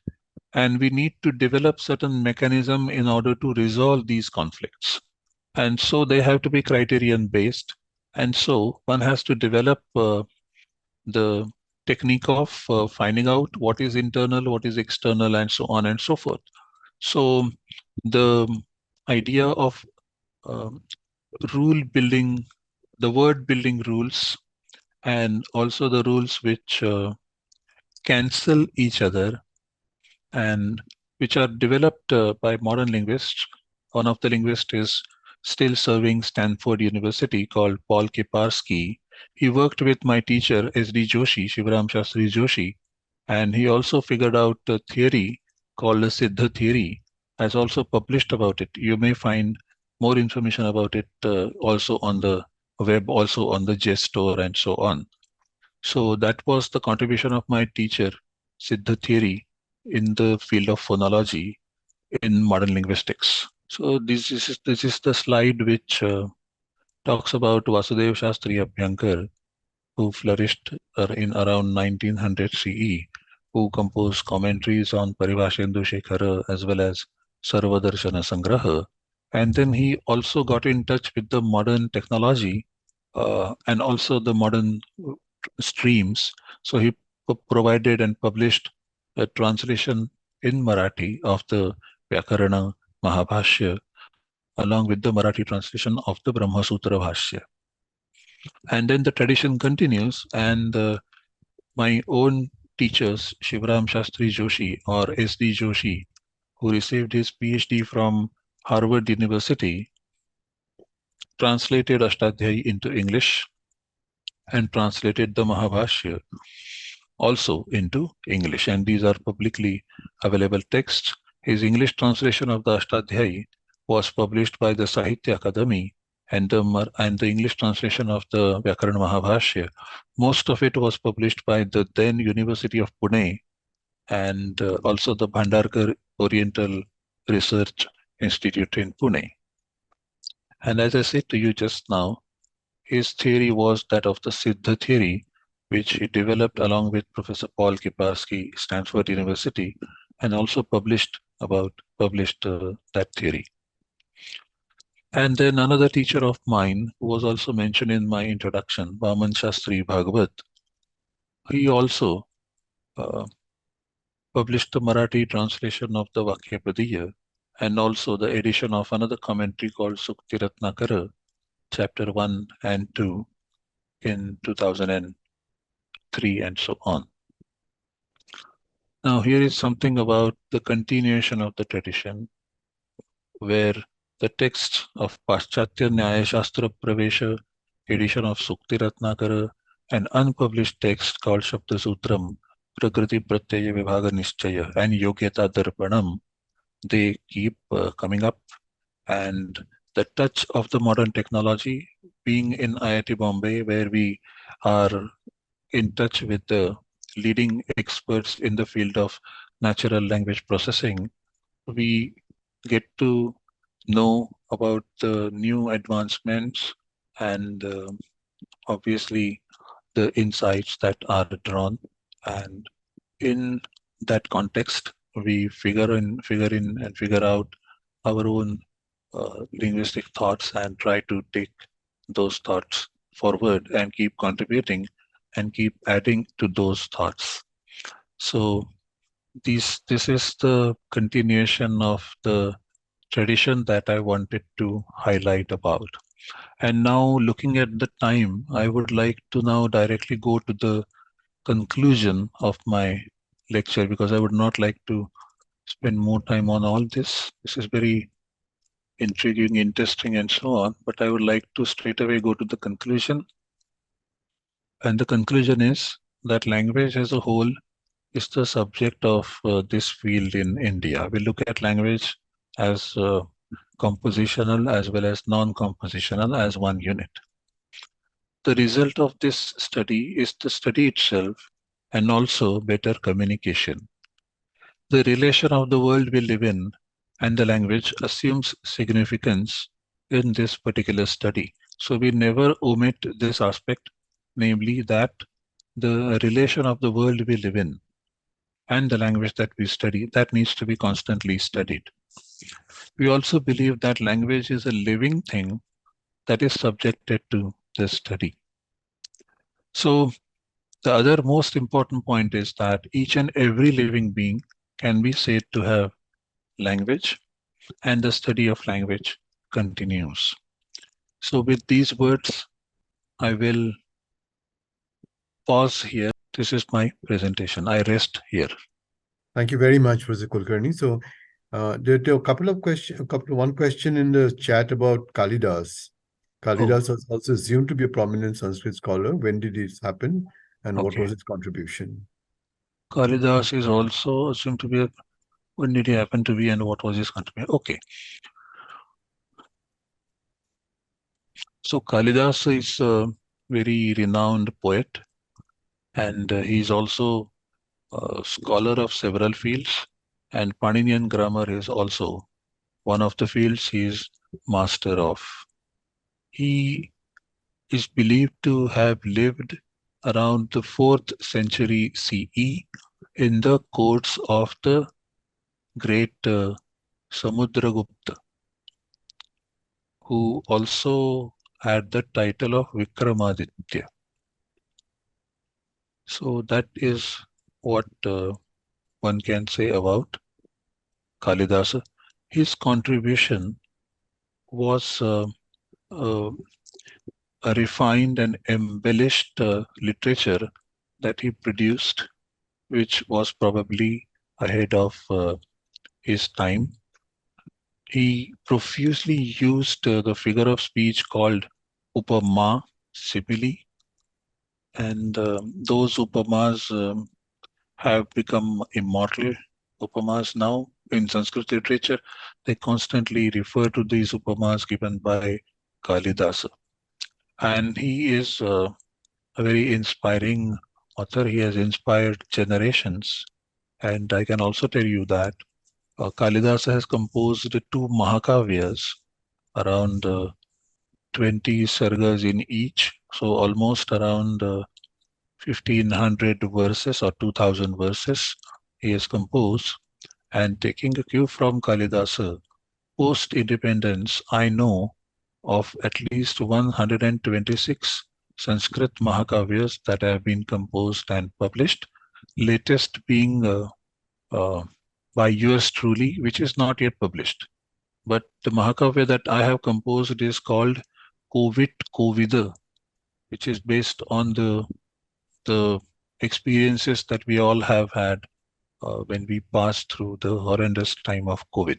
A: and we need to develop certain mechanism in order to resolve these conflicts. And so they have to be criterion based. And so one has to develop the technique of finding out what is internal, what is external, and so on and so forth. So the idea of um, rule building, the word building rules, and also the rules which cancel each other and which are developed by modern linguists. One of the linguists is still serving Stanford University, called Paul Kiparsky. He worked with my teacher, S.D. Joshi, Shivaram Shastri Joshi, and he also figured out a theory called the Siddha theory, has also published about it. You may find more information about it also on the web, also on the JSTOR, and so on. So that was the contribution of my teacher, Siddha theory, in the field of phonology in modern linguistics. So this is the slide which talks about Vasudev Shastri Abhyankar, who flourished in around 1900 CE, who composed commentaries on Paribhashendu Shekhara as well as Sarvadarshana Sangraha. And then he also got in touch with the modern technology and also the modern streams. So he provided and published a translation in Marathi of the Vyakarana Mahabhashya, along with the Marathi translation of the Brahma Sutra Bhashya. And then the tradition continues, and my own teachers, Shivaram Shastri Joshi or S.D. Joshi, who received his PhD from Harvard University, translated Ashtadhyayi into English and translated the Mahabhashya also into English. And these are publicly available texts. His English translation of the Ashtadhyayi was published by the Sahitya Akademi, and the English translation of the Vyakarana Mahabhashya, most of it was published by the then University of Pune, and also the Bhandarkar Oriental Research Institute in Pune. And as I said to you just now, his theory was that of the Siddha theory, which he developed along with Professor Paul Kiparsky, Stanford University, and also published that theory. And then another teacher of mine, who was also mentioned in my introduction, Vaman Shastri Bhagavat, he also uh, published the Marathi translation of the Vakyapadiyya, and also the edition of another commentary called Sukti Ratnakara, chapter 1 and 2 in 2003, and so on. Now, here is something about the continuation of the tradition, where the text of Paschatya Nyaya Shastra Pravesha, edition of Sukti Ratnakara, an unpublished text called Shabda Sutram, Prakriti Pratyaya Vibhaga Nischaya, and Yogyata Darpanam, they keep coming up. And the touch of the modern technology, being in IIT Bombay, where we are in touch with the leading experts in the field of natural language processing, we get to know about the new advancements and obviously the insights that are drawn. And in that context, we figure in and figure out our own linguistic thoughts and try to take those thoughts forward and keep contributing and keep adding to those thoughts. So this is the continuation of the tradition that I wanted to highlight about. And now, looking at the time, I would like to now directly go to the conclusion of my lecture, because I would not like to spend more time on all this. This is very intriguing, interesting, and so on. But I would like to straight away go to the conclusion. And the conclusion is that language as a whole is the subject of this field in India. We look at language as compositional as well as non-compositional as one unit. The result of this study is the study itself and also better communication. The relation of the world we live in and the language assumes significance in this particular study. So we never omit this aspect, namely that the relation of the world we live in and the language that we study, that needs to be constantly studied. We also believe that language is a living thing that is subjected to this study. So the other most important point is that each and every living being can be said to have language, and the study of language continues. So with these words, I will pause here. This is my presentation. I rest here.
D: Thank you very much, Professor Kulkarni. So, there are a couple of questions, one question in the chat about Kalidas. Kalidas was also assumed to be a prominent Sanskrit scholar. When did this happen, and what
A: Okay.
D: was its contribution?
A: Kalidas is also assumed to be a, when did he happen to be and what was his contribution? Okay. So Kalidas is a very renowned poet, and he's also a scholar of several fields, and Paninian grammar is also one of the fields he is master of. He is believed to have lived around the 4th century CE in the courts of the great Samudragupta, who also had the title of Vikramaditya. So that is what one can say about Kalidasa. His contribution was uh, a refined and embellished literature that he produced, which was probably ahead of his time. He profusely used the figure of speech called upama, simile, and those upamas have become immortal upamas now in Sanskrit literature. They constantly refer to these upamas given by Kalidasa. And he is a very inspiring author. He has inspired generations. And I can also tell you that Kalidasa has composed two Mahakavyas, around 20 sargas in each, so almost around 1500 verses or 2000 verses he has composed. And taking a cue from Kalidasa, post-independence, I know of at least 126 Sanskrit Mahakavyas that have been composed and published, latest being uh, by yours truly, which is not yet published. But the Mahakavya that I have composed is called Kovit Kovida, which is based on the experiences that we all have had when we passed through the horrendous time of COVID.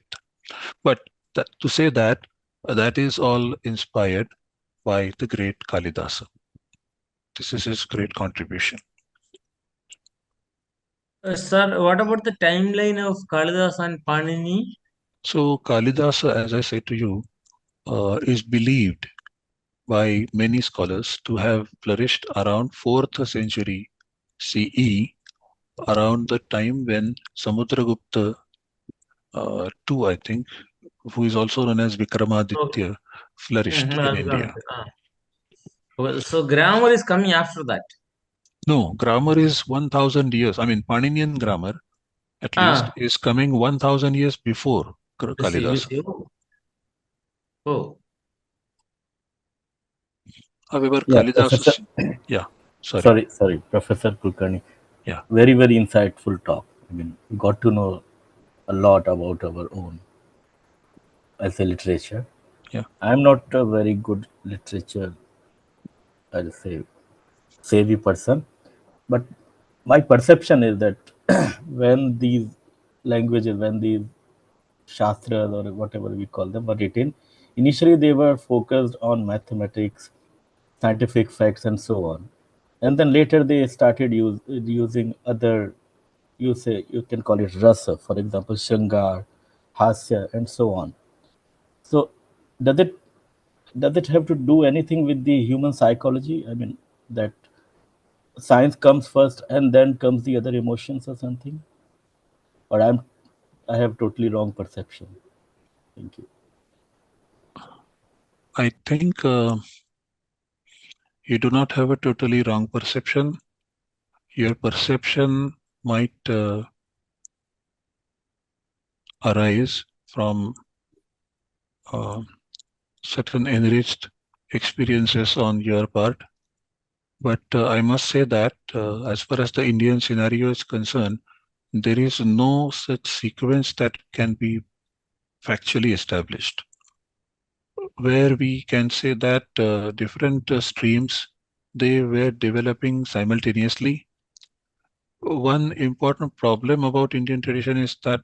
A: But to say that, that is all inspired by the great Kalidasa. This is his great contribution.
B: Sir, what about the timeline of Kalidas and Panini?
A: So Kalidasa, as I said to you, is believed by many scholars to have flourished around 4th century CE, around the time when Samudragupta II, I think, who is also known as
B: Okay.
A: Vikramaditya, flourished in India.
B: Okay, so grammar is coming after that.
A: No, grammar is 1000 years. I mean, Paninian grammar, at least, is coming 1000 years before Kalidasa.
B: Oh.
A: However,
C: Yeah,
A: Kalidasa's... Yeah, sorry.
C: Sorry, Professor Kulkarni.
A: Yeah.
C: Very, very insightful talk. I mean, we got to know a lot about our own as a literature.
A: Yeah.
C: I'm not a very good literature, I'll say, savvy person, but my perception is that when these languages, when these shastras or whatever we call them were written, initially they were focused on mathematics, scientific facts, and so on. And then later they started using other, you can call it rasa, for example, Shangar, Hasya, and so on. So does it does it have to do anything with the human psychology? I mean, that science comes first and then comes the other emotions or something? Or I have totally wrong perception. Thank you.
A: I think you do not have a totally wrong perception. Your perception might arise from uh, certain enriched experiences on your part. But I must say that as far as the Indian scenario is concerned, there is no such sequence that can be factually established, where we can say that different streams, they were developing simultaneously. One important problem about Indian tradition is that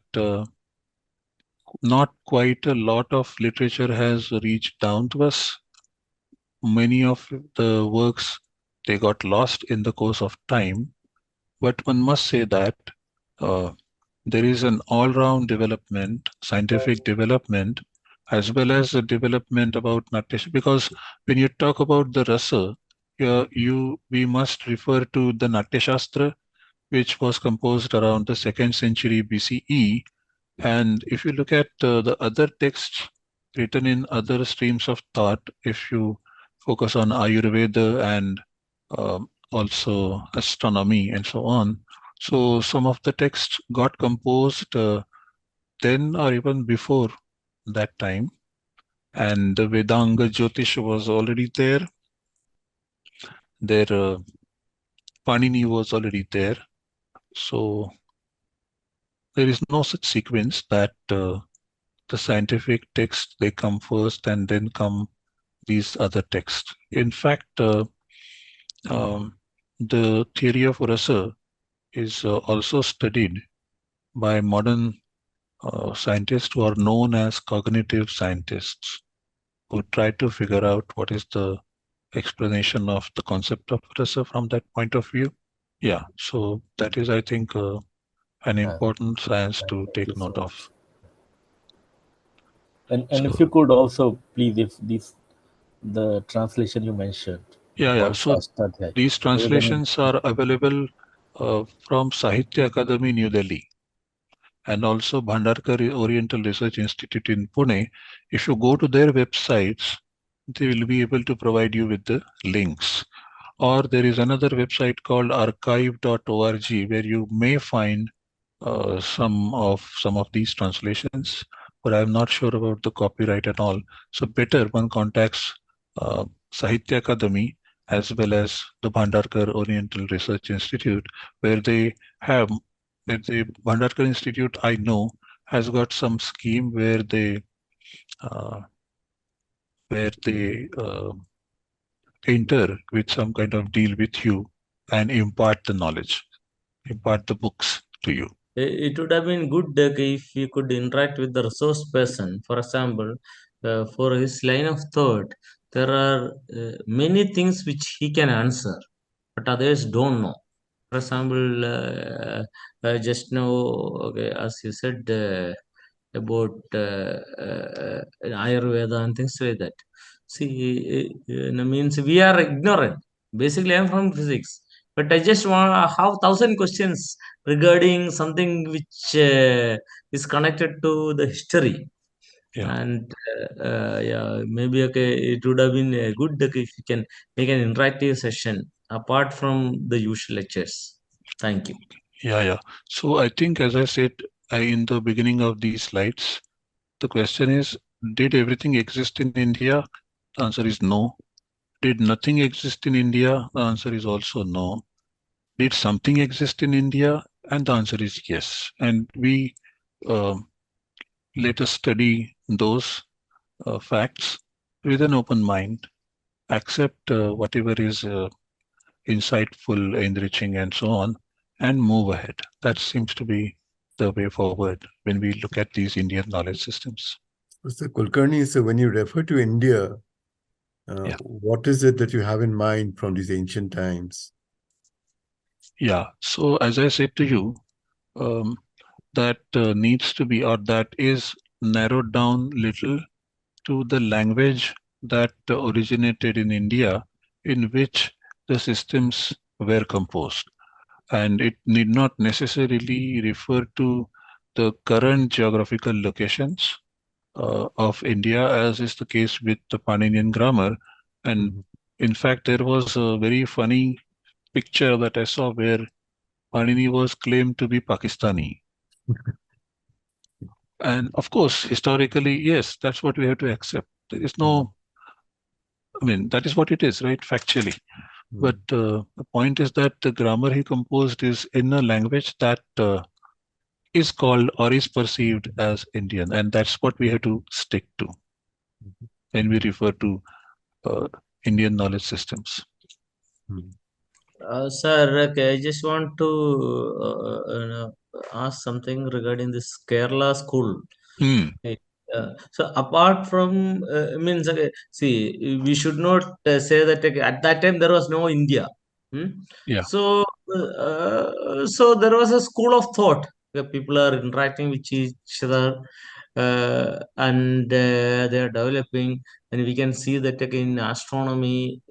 A: not quite a lot of literature has reached down to us. Many of the works, they got lost in the course of time. But one must say that uh, there is an all-round development, scientific development, as well as a development about Natya. Because when you talk about the rasa, we must refer to the Natya Shastra, which was composed around the 2nd century BCE. And if you look at the other texts written in other streams of thought, if you focus on Ayurveda and also astronomy and so on, so some of the texts got composed then or even before that time. And the Vedanga Jyotish was already there. There, Panini was already there. So there is no such sequence that the scientific texts, they come first and then come these other texts. In fact, the theory of rasa is also studied by modern scientists who are known as cognitive scientists, who try to figure out what is the explanation of the concept of rasa from that point of view. Yeah, so that is, I think, an
C: Yeah,
A: important science to
C: thank you
A: take
C: so
A: note of.
C: much. And if
A: So
C: you could also please, if this the translation you mentioned
A: yeah.
C: about
A: So
C: Shastadhyay,
A: these
C: if there is any,
A: translations are available from Sahitya Akademi, New Delhi, and also Bhandarkar Oriental Research Institute in Pune. If you go to their websites, they will be able to provide you with the links. Or there is another website called archive.org where you may find some of these translations, but I'm not sure about the copyright and all. So better one contacts uh, Sahitya Akademi as well as the Bhandarkar Oriental Research Institute, where they have, the Bhandarkar Institute, I know, has got some scheme uh, where they enter with some kind of deal with you and impart the knowledge, impart the books to you.
B: It would have been good if he could interact with the resource person. For example, for his line of thought, there are many things which he can answer, but others don't know. For example, just now, okay, as you said about Ayurveda and things like that. See, means we are ignorant. Basically, I'm from physics, but I just want to have thousand questions regarding something which is connected to the history.
A: Yeah.
B: And yeah, maybe okay, it would have been good if you can make an interactive session apart from the usual lectures. Thank you.
A: Yeah. So I think, as I said in the beginning of these slides, the question is, did everything exist in India? The answer is no. Did nothing exist in India? The answer is also no. Did something exist in India? And the answer is yes. And we let us study those facts with an open mind, accept whatever is insightful, enriching, and so on, and move ahead. That seems to be the way forward when we look at these Indian knowledge systems.
D: Mr. Kulkarni, so when you refer to India,
A: Yeah.
D: what is it that you have in mind from these ancient times?
A: Yeah. So as I said to you, that needs to be, or that is narrowed down little to the language that originated in India, in which the systems were composed. And it need not necessarily refer to the current geographical locations of India, as is the case with the Paninian grammar. And
D: Mhm.
A: in fact, there was a very funny picture that I saw where Panini was claimed to be Pakistani. And of course, historically, yes, that's what we have to accept. There is no, I mean, that is what it is, right? Factually. But
D: Mhm.
A: the point is that the grammar he composed is in a language that is called or is perceived as Indian. And that's what we have to stick to when we refer to uh, Indian knowledge systems.
D: Mhm.
B: Sir, okay, I just want to ask something regarding this Kerala school.
A: Hmm.
B: Right. So apart from means see, we should not say that at that time there was no India. Hmm?
A: Yeah.
B: So so there was a school of thought where people are interacting with each other, and they are developing, and we can see that in astronomy.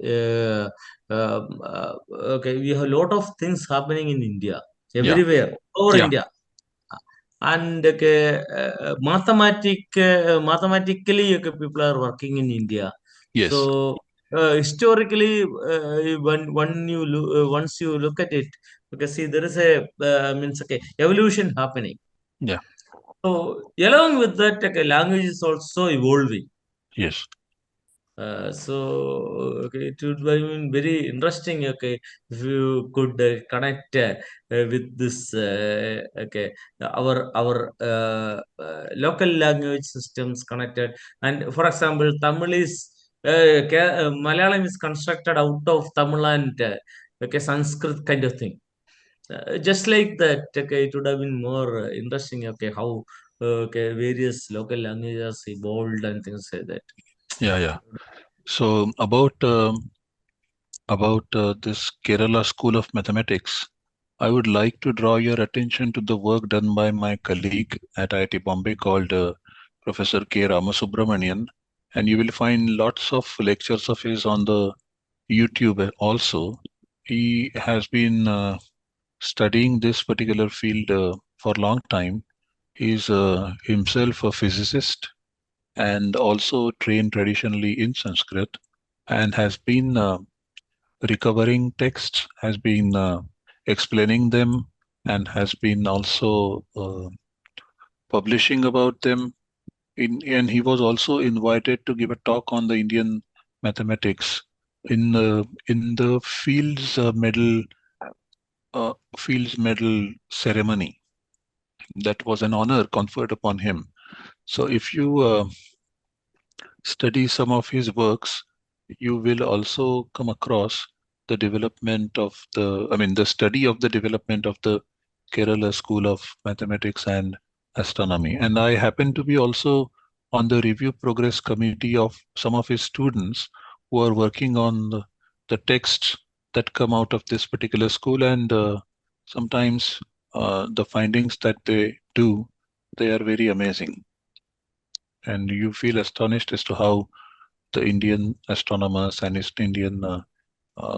B: Okay, we have a lot of things happening in India,
A: Yeah.
B: everywhere over
A: Yeah.
B: India, and mathematically people are working in India. So
A: Yes.
B: historically, once you look at it, okay, see there is a means okay evolution happening.
A: Yeah.
B: So along with that, okay, language is also evolving.
A: Yes.
B: So okay, it would be very interesting. Okay, if you could connect with this. Okay, our local language systems connected. And for example, Tamil is Malayalam is constructed out of Tamil and okay Sanskrit kind of thing. Just like that, okay, it would have been more interesting. Okay, how okay various local languages evolved and things like that.
A: Yeah. Yeah. So about this Kerala School of Mathematics, I would like to draw your attention to the work done by my colleague at IIT Bombay called Professor K. Ramasubramanian, and you will find lots of lectures of his on the YouTube also. He has been studying this particular field for a long time. He's himself a physicist and also trained traditionally in Sanskrit, and has been recovering texts, has been explaining them, and has been also publishing about them. And he was also invited to give a talk on the Indian mathematics in the Fields Medal ceremony. That was an honor conferred upon him. So if you study some of his works, you will also come across the development of the study of the development of the Kerala School of Mathematics and Astronomy. And I happen to be also on the review progress committee of some of his students who are working on the texts that come out of this particular school. And sometimes the findings that they do, they are very amazing. And you feel astonished as to how the Indian astronomers and East Indian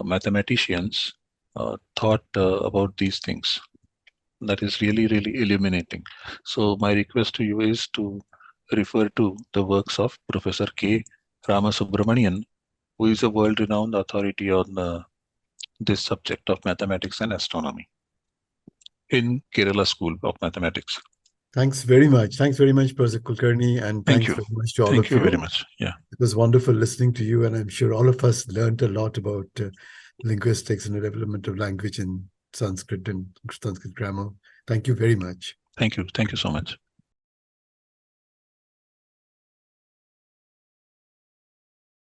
A: mathematicians thought about these things. That is really, really illuminating. So my request to you is to refer to the works of Professor K. Ramasubramanian, who is a world-renowned authority on this subject of mathematics and astronomy in Kerala School of Mathematics.
D: Thanks very much. Thanks very much, Professor Kulkarni, and
A: Thank
D: thanks
A: you.
D: very much to all
A: Thank
D: of
A: you
D: you.
A: very much. Yeah.
D: It was wonderful listening to you, and I'm sure all of us learned a lot about linguistics and the development of language in Sanskrit and Sanskrit grammar. Thank you very much.
A: Thank you so much.